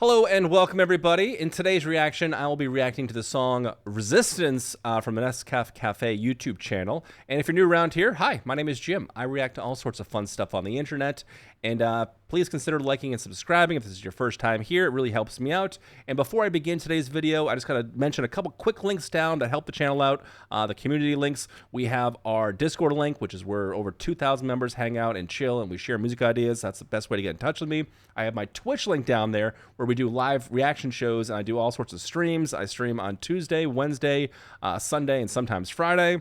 Hello and welcome everybody. In today's reaction, I will be reacting to the song Resistance from the NESCAFÉ YouTube channel. And if you're new around here, hi, my name is Jim. I react to all sorts of fun stuff on the internet. And please consider liking and subscribing if this is your first time here. It really helps me out. And before I begin today's video, I just gotta mention a couple quick links down to help the channel out. The community links. We have our Discord link, which is where over 2,000 members hang out and chill and we share music ideas. That's the best way to get in touch with me. I have my Twitch link down there where we do live reaction shows and I do all sorts of streams. I stream on Tuesday, Wednesday, Sunday, and sometimes Friday.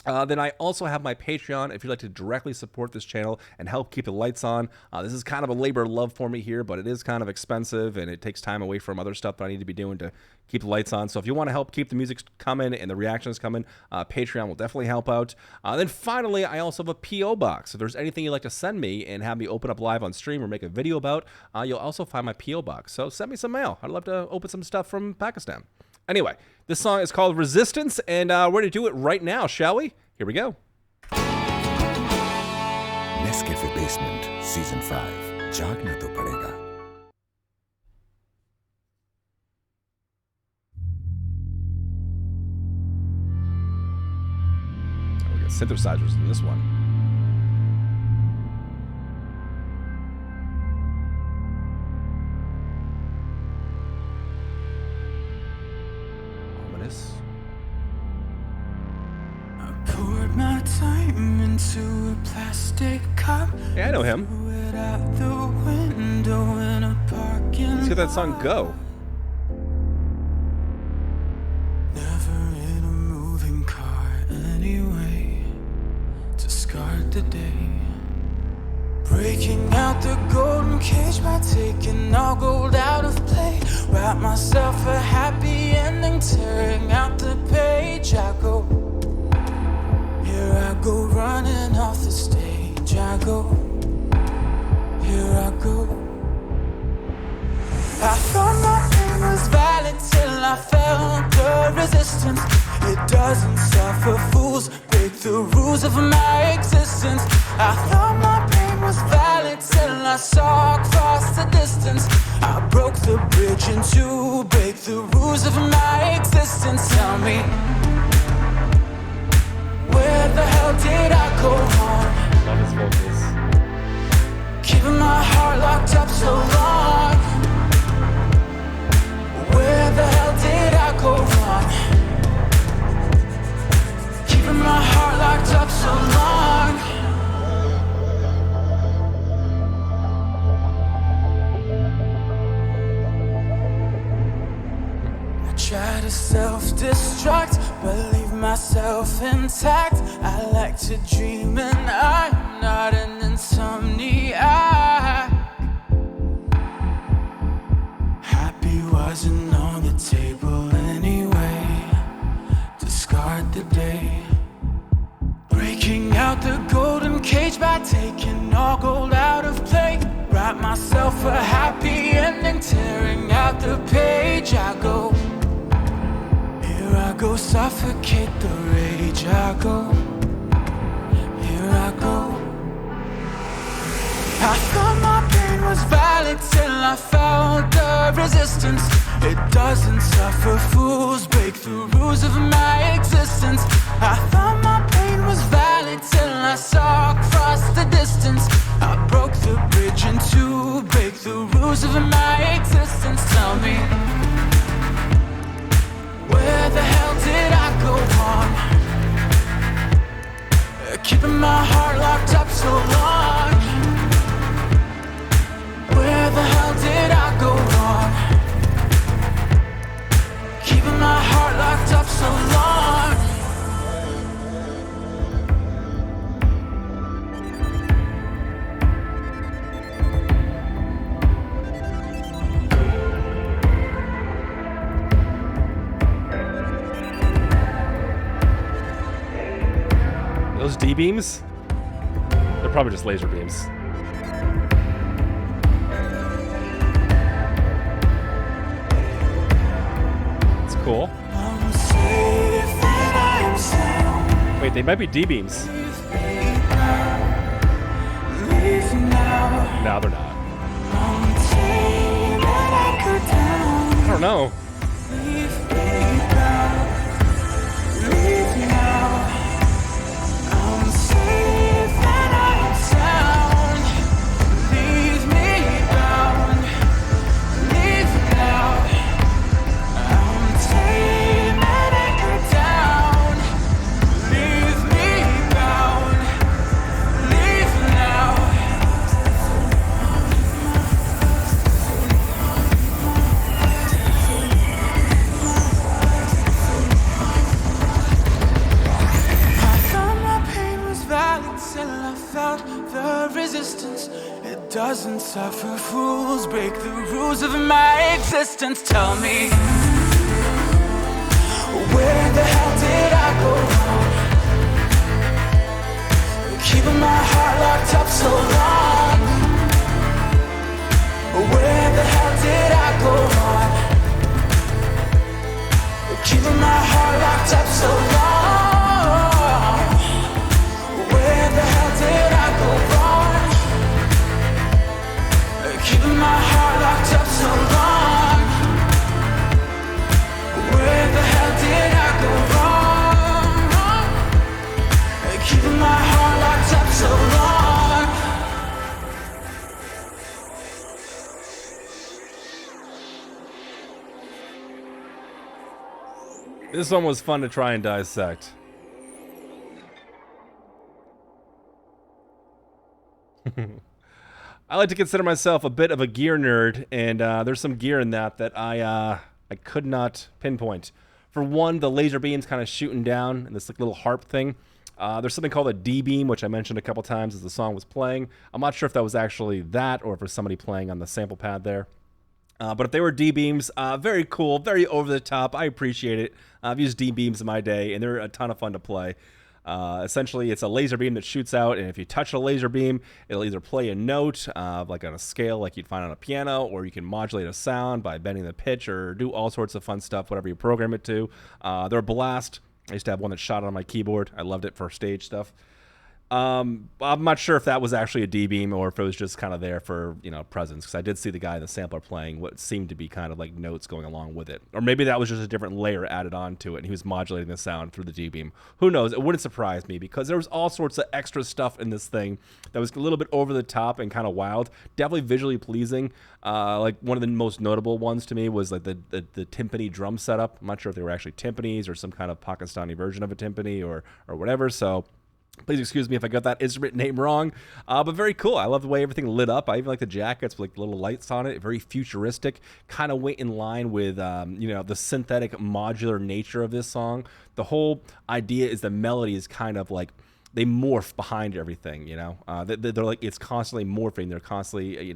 Then I also have my Patreon if you'd like to directly support this channel and help keep the lights on. This is kind of a labor of love for me here, but it is kind of expensive and it takes time away from other stuff that I need to be doing to keep the lights on. So if you want to help keep the music coming and the reactions coming, Patreon will definitely help out. Then finally, I also have a P.O. box. If there's anything you'd like to send me and have me open up live on stream or make a video about, you'll also find my P.O. box. So send me some mail. I'd love to open some stuff from Pakistan. Anyway, this song is called Resistance, and we're going to do it right now, shall we? Here we go. NESCAFÉ Basement Season 5 जागना तो पड़ेगा. We got synthesizers in this one. Ominous. Poured my time into a plastic cup. Yeah, I know him. Threw it out the window in a parking Let's get that song Go. Never in a moving car anyway. Discard the day. Breaking out the golden cage by taking all gold out of play. Wrap myself a happy ending, tearing out the page. I go. Here I go running off the stage. I go, here I go. I thought my pain was valid till I felt the resistance. It doesn't suffer fools, break the rules of my existence. I thought my pain was valid till I saw across the distance. I broke the bridge in two, break the rules of my existence. Tell me, where the hell did I go wrong? Love his vocals. Keeping my heart locked up so long. Where the hell did I go wrong? Keeping my heart locked up so long. I try to self-destruct, but leave myself intact. I like to dream and I'm not an insomniac. Happy wasn't on the table anyway. Discard the day. Breaking out the golden cage by taking all gold out of play. Write myself a happy ending, tearing out the page. I go. I go, suffocate the rage. I go, here I go. I thought my pain was valid till I felt the resistance. It doesn't suffer fools, break the rules of my existence. I thought my pain was valid till I saw across the distance. I broke the bridge in two, break the rules of my existence. Tell me, where the hell did I go wrong? Keeping my heart locked up so long. Where the hell did I go wrong? Keeping my heart locked up so long. Those D-beams? They're probably just laser beams. It's cool. Wait, they might be D-beams. No, they're not. know. Leave me down. Leave me now. I'm safe and I'm sound. Leave me down. Leave me now. I'm tame and anchored down. Leave me down. Leave me now. Till I felt the resistance. It doesn't suffer fools, break the rules of my existence. Tell me, where the hell did I go wrong? Keeping my heart locked up so long. Where the hell did I go wrong? Keeping my heart locked up so long. Where the hell did I go wrong? Keeping my heart locked up so long. Where the hell did I go wrong? Keeping my heart locked up so long. This one was fun to try and dissect. I like to consider myself a bit of a gear nerd, and there's some gear in that I could not pinpoint. For one, the laser beam's kind of shooting down, and this like little harp thing. There's something called a D-beam, which I mentioned a couple times as the song was playing. I'm not sure if that was actually that, or if it was somebody playing on the sample pad there. But if they were D-beams, very cool, very over the top. I appreciate it. I've used D-beams in my day, and they're a ton of fun to play. Essentially, it's a laser beam that shoots out, and if you touch a laser beam, it'll either play a note, like on a scale like you'd find on a piano, or you can modulate a sound by bending the pitch, or do all sorts of fun stuff, whatever you program it to. They're a blast. I used to have one that shot on my keyboard. I loved it for stage stuff. I'm not sure if that was actually a D-beam or if it was just kind of there for, presence, because I did see the guy in the sampler playing what seemed to be kind of like notes going along with it. Or maybe that was just a different layer added onto it, and he was modulating the sound through the D-beam. Who knows? It wouldn't surprise me, because there was all sorts of extra stuff in this thing that was a little bit over the top and kind of wild. Definitely visually pleasing. Like one of the most notable ones to me was like the timpani drum setup. I'm not sure if they were actually timpanis or some kind of Pakistani version of a timpani or whatever, so please excuse me if I got that instrument name wrong, but very cool. I love the way everything lit up. I even like the jackets with like little lights on it. Very futuristic, kind of went in line with the synthetic modular nature of this song. The whole idea is the melody is kind of like they morph behind everything. They're like it's constantly morphing. They're constantly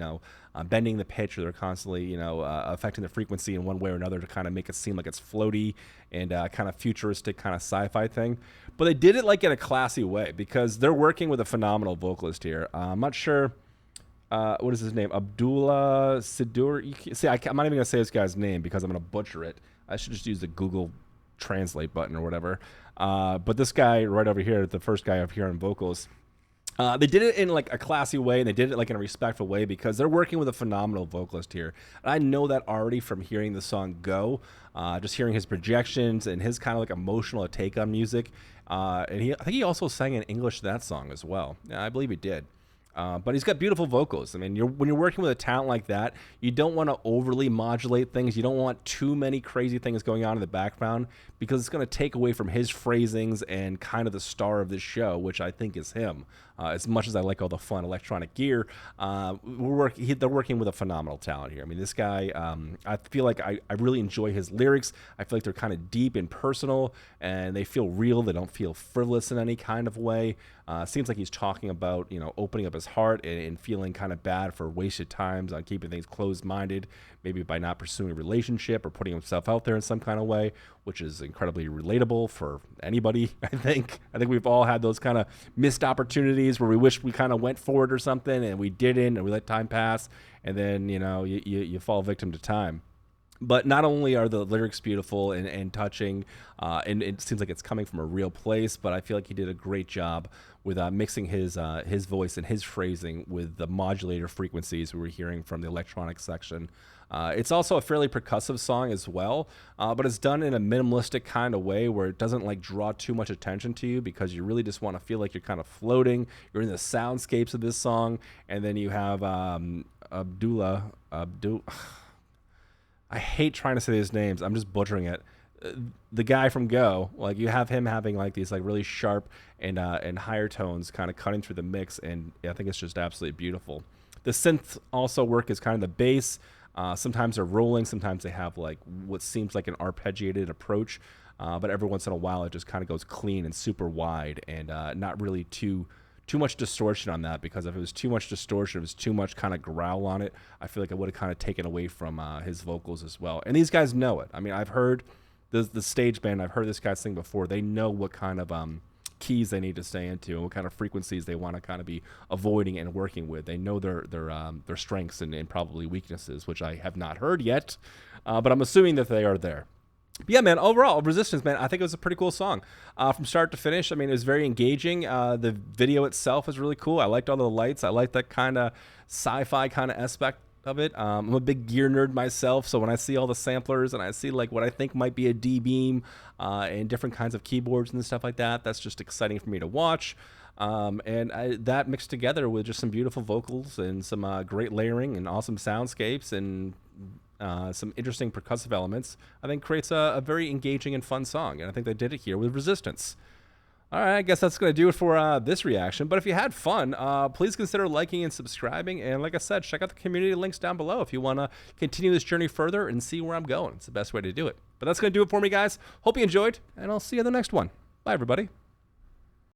bending the pitch, or they're constantly affecting the frequency in one way or another to kind of make it seem like it's floaty and kind of futuristic, kind of sci-fi thing. But they did it like in a classy way, because they're working with a phenomenal vocalist here. I'm not sure what is his name, Abdullah Siddiqui. See, I'm not even gonna say this guy's name because I'm gonna butcher it. I should just use the Google Translate button or whatever. But this guy right over here, the first guy up here on vocals, they did it in like a classy way, and they did it like in a respectful way, because they're working with a phenomenal vocalist here. And I know that already from hearing the song go, just hearing his projections and his kind of like emotional take on music. And I think he also sang in English that song as well. Yeah, I believe he did. But he's got beautiful vocals. I mean, when you're working with a talent like that, you don't want to overly modulate things. You don't want too many crazy things going on in the background, because it's going to take away from his phrasings and kind of the star of this show, which I think is him. As much as I like all the fun electronic gear, they're working with a phenomenal talent here. I mean, this guy, I feel like I really enjoy his lyrics. I feel like they're kind of deep and personal, and they feel real. They don't feel frivolous in any kind of way. Seems like he's talking about, opening up his heart and feeling kind of bad for wasted times on keeping things closed-minded, maybe by not pursuing a relationship or putting himself out there in some kind of way, which is incredibly relatable for anybody, I think. I think we've all had those kind of missed opportunities where we wish we kind of went for it or something, and we didn't, and we let time pass, and then, you fall victim to time. But not only are the lyrics beautiful and touching, and it seems like it's coming from a real place, but I feel like he did a great job with mixing his voice and his phrasing with the modulator frequencies we were hearing from the electronic section. It's also a fairly percussive song as well, but it's done in a minimalistic kind of way where it doesn't like draw too much attention to you, because you really just want to feel like you're kind of floating. You're in the soundscapes of this song, and then you have Abdullah. I hate trying to say these names. I'm just butchering it. The guy from Go, like you have him having like these like really sharp and higher tones kind of cutting through the mix, and I think it's just absolutely beautiful. The synth also work as kind of the bass. Sometimes they're rolling, sometimes they have like what seems like an arpeggiated approach, but every once in a while it just kind of goes clean and super wide, and not really too much distortion on that, because if it was too much distortion, if it was too much kind of growl on it, I feel like it would have kind of taken away from his vocals as well. And these guys know it. I mean, I've heard the stage band, I've heard this guy sing before. They know what kind of keys they need to stay into and what kind of frequencies they want to kind of be avoiding and working with. They know their strengths and probably weaknesses, which I have not heard yet, but I'm assuming that they are there. But yeah, man, overall, Resistance, man, I think it was a pretty cool song. From start to finish, I mean, it was very engaging. The video itself was really cool. I liked all the lights. I liked that kind of sci-fi kind of aspect of it. I'm a big gear nerd myself, so when I see all the samplers and I see like what I think might be a D-beam and different kinds of keyboards and stuff like that, that's just exciting for me to watch. That mixed together with just some beautiful vocals and some great layering and awesome soundscapes and some interesting percussive elements, I think creates a very engaging and fun song, and I think they did it here with Resistance. All right, I guess that's going to do it for this reaction, but if you had fun, please consider liking and subscribing, and like I said, check out the community links down below if you want to continue this journey further and see where I'm going. It's the best way to do it. But that's going to do it for me, guys. Hope you enjoyed, and I'll see you in the next one. Bye, everybody.